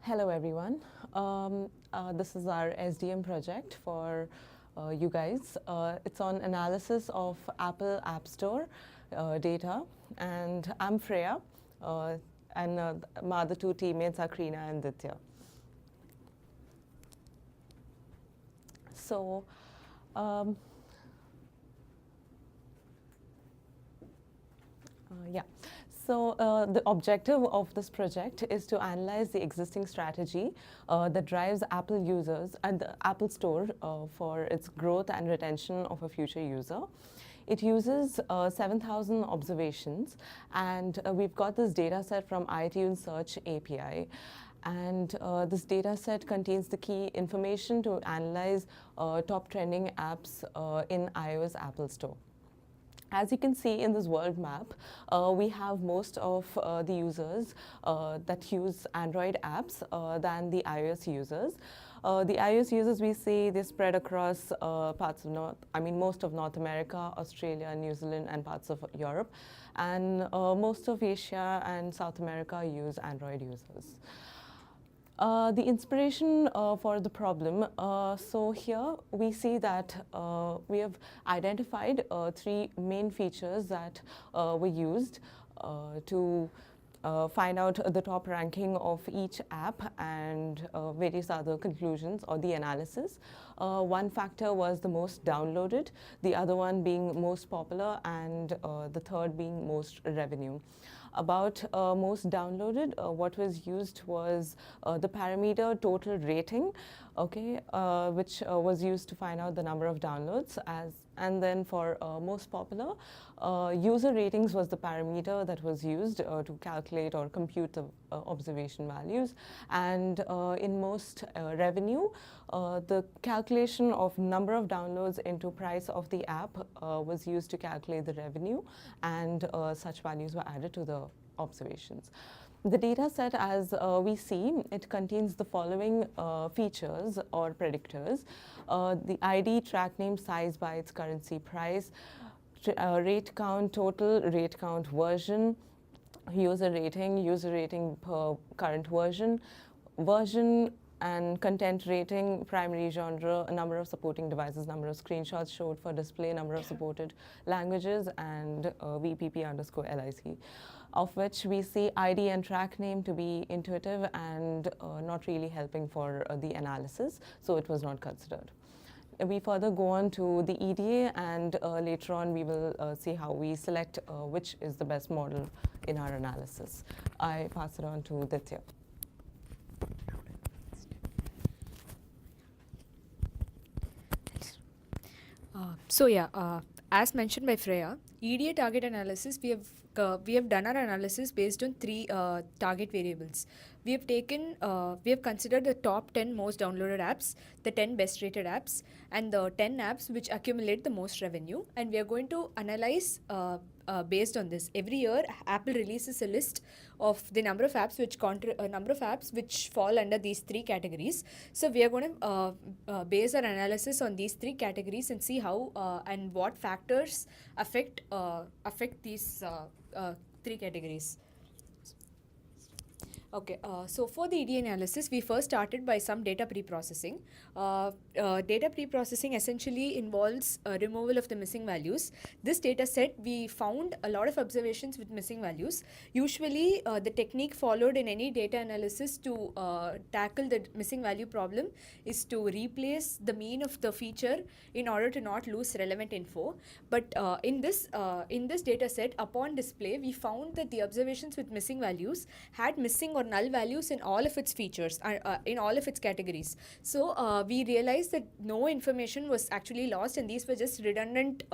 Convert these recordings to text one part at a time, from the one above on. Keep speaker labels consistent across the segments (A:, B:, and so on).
A: Hello everyone. This is our SDM project for you guys. It's on analysis of Apple App Store data, and I'm Freya, and my other two teammates are Krina and Ditya. So, yeah. So the objective of this project is to analyze the existing strategy that drives Apple users at the Apple Store for its growth and retention of a future user. It uses 7,000 observations, and we've got this data set from iTunes Search API. And this data set contains the key information to analyze top trending apps in iOS Apple Store. As you can see in this world map, we have most of the users that use Android apps than the iOS users. The iOS users we see they spread across most of North America, Australia, New Zealand, and parts of Europe, and most of Asia and South America use Android users. The inspiration for the problem, so here we see that we have identified three main features that were used to find out the top ranking of each app and various other conclusions or the analysis. One factor was the most downloaded, the other one being most popular, and the third being most revenue. About most downloaded, what was used was the parameter total rating, okay, which was used to find out the number of downloads. And then for most popular, user ratings was the parameter that was used to calculate or compute the observation values. And in most revenue, the calculation of number of downloads into price of the app was used to calculate the revenue, and such values were added to the observations. The data set, as we see, it contains the following features or predictors. The ID, track name, size by its currency price, rate count, total rate count version, user rating per current version and content rating, primary genre, number of supporting devices, number of screenshots showed for display, number of supported languages, and VPP_LIC, of which we see ID and track name to be intuitive and not really helping for the analysis, so it was not considered. We further go on to the EDA, and later on we will see how we select which is the best model in our analysis. I pass it on to Ditya.
B: As mentioned by Freya, EDA target analysis, we have done our analysis based on three target variables. We have considered the top 10 most downloaded apps, the 10 best rated apps, and the 10 apps which accumulate the most revenue. And we are going to analyze based on this. Every year, Apple releases a list of the number of apps which fall under these three categories. So we are going to base our analysis on these three categories and see how and what factors affect these three categories. Okay, so for the EDA analysis, we first started by some data pre-processing. Data pre-processing essentially involves removal of the missing values. This data set, we found a lot of observations with missing values. Usually, the technique followed in any data analysis to tackle the missing value problem is to replace the mean of the feature in order to not lose relevant info. But in this data set, upon display, we found that the observations with missing values had missing or null values in all of its features, in all of its categories. So we realized that no information was actually lost, and these were just redundant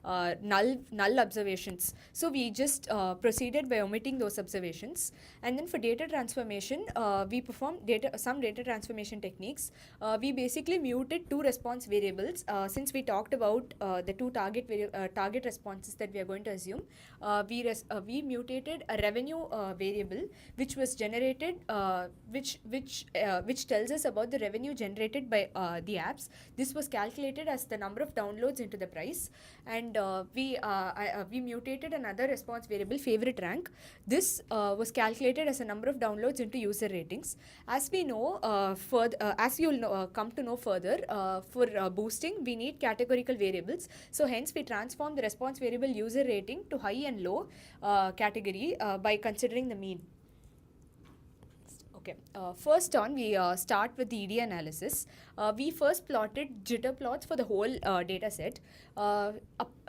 B: null observations. So we just proceeded by omitting those observations. And then for data transformation, we performed some data transformation techniques. We basically muted two response variables. Since we talked about the two target responses that we are going to assume, we mutated a revenue variable which was generated, which tells us about the revenue generated by the apps. This was calculated as the number of downloads into the price, and and we mutated another response variable, favorite rank. This was calculated as a number of downloads into user ratings. As we know, as you'll come to know further, for boosting, we need categorical variables. So hence, we transform the response variable user rating to high and low category by considering the mean. Okay, first on, we start with the EDA analysis. We first plotted jitter plots for the whole data set.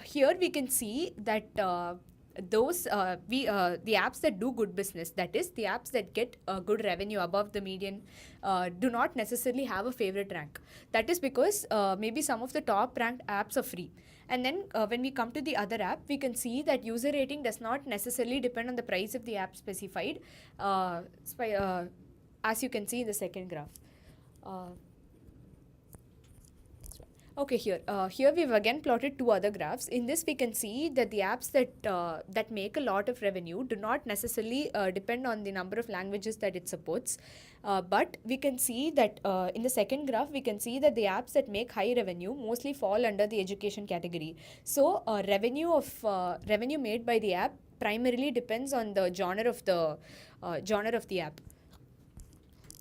B: Here we can see that the apps that do good business, that is, the apps that get good revenue above the median, do not necessarily have a favorite rank. That is because maybe some of the top ranked apps are free. And then when we come to the other app, we can see that user rating does not necessarily depend on the price of the app specified, as you can see in the second graph. Okay, here we've again plotted two other graphs. In this, we can see that the apps that make a lot of revenue do not necessarily depend on the number of languages that it supports. But we can see that in the second graph, we can see that the apps that make high revenue mostly fall under the education category. So revenue made by the app primarily depends on the genre of the app.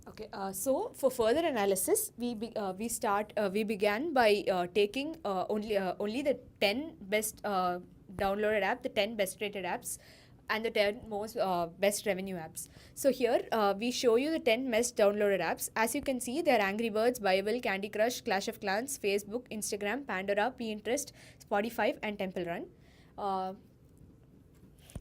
B: Okay, so for further analysis, we began by taking only the 10 best downloaded apps, the 10 best rated apps, and the 10 most best revenue apps. So here we show you the 10 best downloaded apps. As you can see, they are Angry Birds, Bible, Candy Crush, Clash of Clans, Facebook, Instagram, Pandora, Pinterest, Spotify, and Temple Run.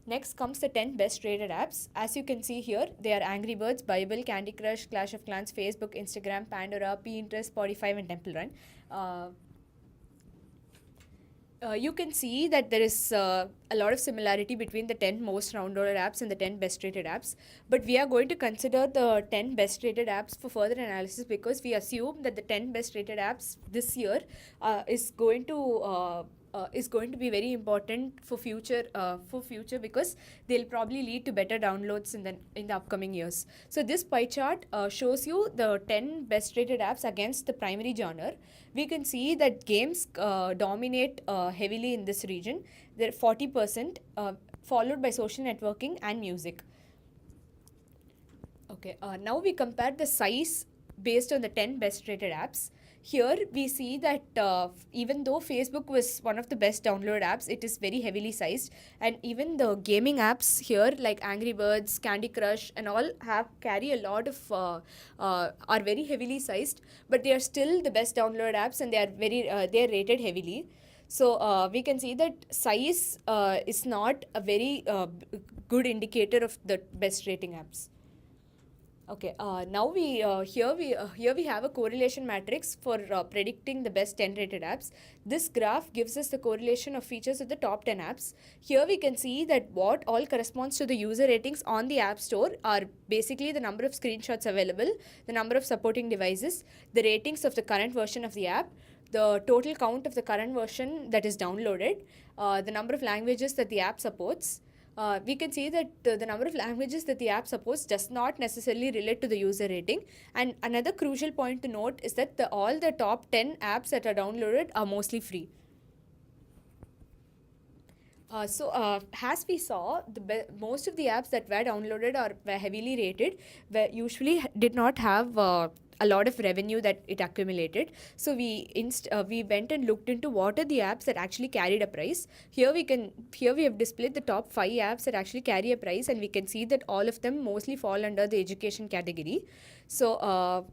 B: Next comes the 10 best rated apps. As you can see here, they are Angry Birds, Bible, Candy Crush, Clash of Clans, Facebook, Instagram, Pandora, Pinterest, Spotify, and Temple Run. You can see that there is a lot of similarity between the 10 most downloaded apps and the 10 best rated apps. But we are going to consider the 10 best rated apps for further analysis because we assume that the 10 best rated apps this year is going to be very important for future because they'll probably lead to better downloads in the upcoming years. So this pie chart shows you the 10 best rated apps against the primary genre. We can see that games dominate heavily in this region. They're 40%, followed by social networking and music. Okay, now we compare the size based on the 10 best rated apps. Here we see that even though Facebook was one of the best downloaded apps, it is very heavily sized, and even the gaming apps here like Angry Birds, Candy Crush and all carry a lot of are very heavily sized, but they are still the best downloaded apps and they are rated heavily. So we can see that size is not a very good indicator of the best rating apps. Okay, now here we have a correlation matrix for predicting the best 10 rated apps. This graph gives us the correlation of features of the top 10 apps. Here we can see that what all corresponds to the user ratings on the App Store are basically the number of screenshots available, the number of supporting devices, the ratings of the current version of the app, the total count of the current version that is downloaded, the number of languages that the app supports. We can see that the number of languages that the app supports does not necessarily relate to the user rating. And another crucial point to note is that all the top 10 apps that are downloaded are mostly free. As we saw, most of the apps that were downloaded or were heavily rated usually did not have a lot of revenue that it accumulated. So we went and looked into what are the apps that actually carried a price. Here we have displayed the top 5 apps that actually carry a price, and we can see that all of them mostly fall under the education category. So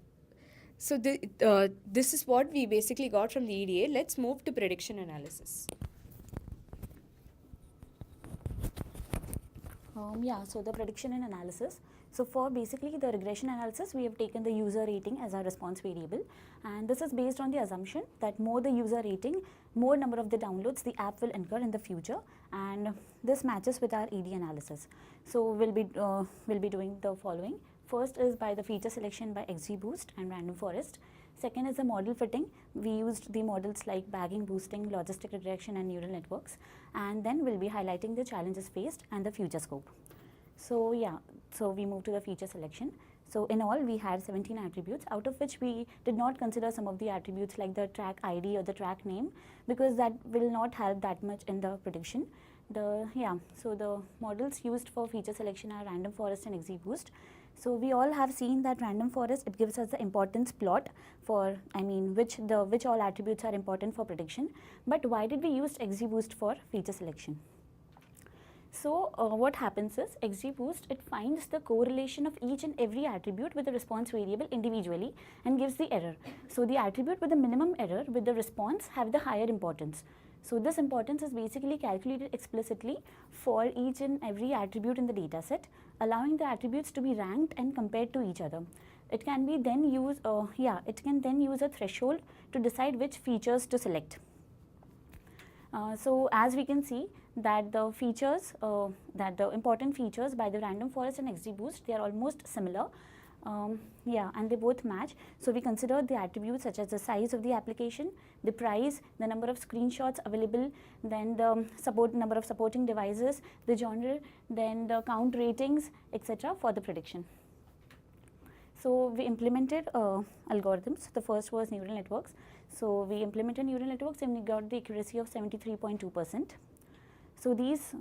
B: this is what we basically got from the EDA. Let's move to prediction analysis.
C: So the prediction and analysis. So for basically the regression analysis, we have taken the user rating as our response variable, and this is based on the assumption that more the user rating, more number of the downloads the app will incur in the future, and this matches with our ED analysis. So we'll be doing the following. First is by the feature selection by XGBoost and random forest. Second is the model fitting. We used the models like bagging, boosting, logistic redirection and neural networks, and then we'll be highlighting the challenges faced and the future scope. So we move to the feature selection. So in all, we had 17 attributes, out of which we did not consider some of the attributes like the track ID or the track name, because that will not help that much in the prediction. So the models used for feature selection are random forest and XGBoost. So we all have seen that random forest, it gives us the importance plot for, which all attributes are important for prediction. But why did we use XGBoost for feature selection? So what happens is XGBoost, it finds the correlation of each and every attribute with the response variable individually and gives the error. So the attribute with the minimum error with the response have the higher importance. So this importance is basically calculated explicitly for each and every attribute in the data set, allowing the attributes to be ranked and compared to each other. It can be then use, it can then use a threshold to decide which features to select. So as we can see that the features, that the important features by the random forest and XGBoost, they are almost similar. And they both match. So we consider the attributes such as the size of the application, the price, the number of screenshots available, then the number of supporting devices, the genre, then the count ratings, etc. for the prediction. So we implemented algorithms. The first was neural networks. So we implemented neural networks and we got the accuracy of 73.2%. So these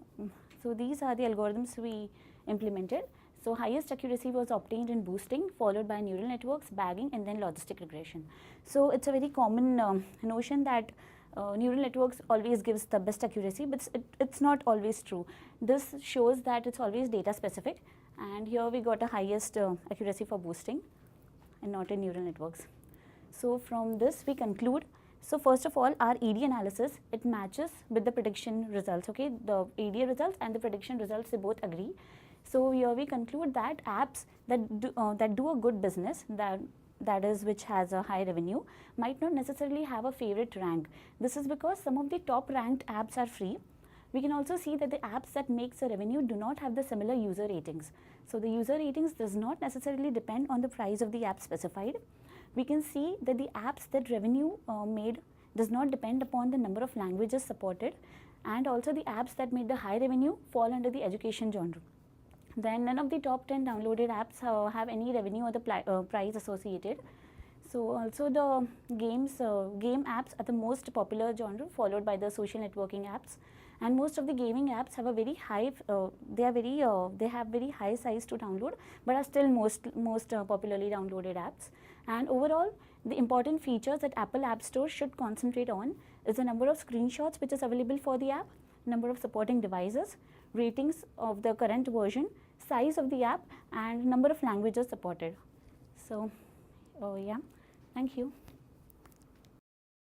C: are the algorithms we implemented. So highest accuracy was obtained in boosting, followed by neural networks, bagging, and then logistic regression. So it's a very common notion that neural networks always gives the best accuracy, but it's not always true. This shows that it's always data specific, and here we got a highest accuracy for boosting and not in neural networks. So from this we conclude, so first of all, our ED analysis, it matches with the prediction results, okay? The ED results and the prediction results, they both agree. So here we conclude that apps that do a good business, that is which has a high revenue, might not necessarily have a favorite rank. This is because some of the top ranked apps are free. We can also see that the apps that makes a revenue do not have the similar user ratings. So the user ratings does not necessarily depend on the price of the app specified. We can see that the apps that revenue made does not depend upon the number of languages supported, and also the apps that made the high revenue fall under the education genre. Then none of the top 10 downloaded apps have any revenue or the price associated. So also the game apps are the most popular genre, followed by the social networking apps. And most of the gaming apps have a very high, they have very high size to download, but are still most popularly downloaded apps. And overall, the important features that Apple App Store should concentrate on is the number of screenshots which is available for the app, number of supporting devices, ratings of the current version, size of the app, and number of languages supported. So, thank you.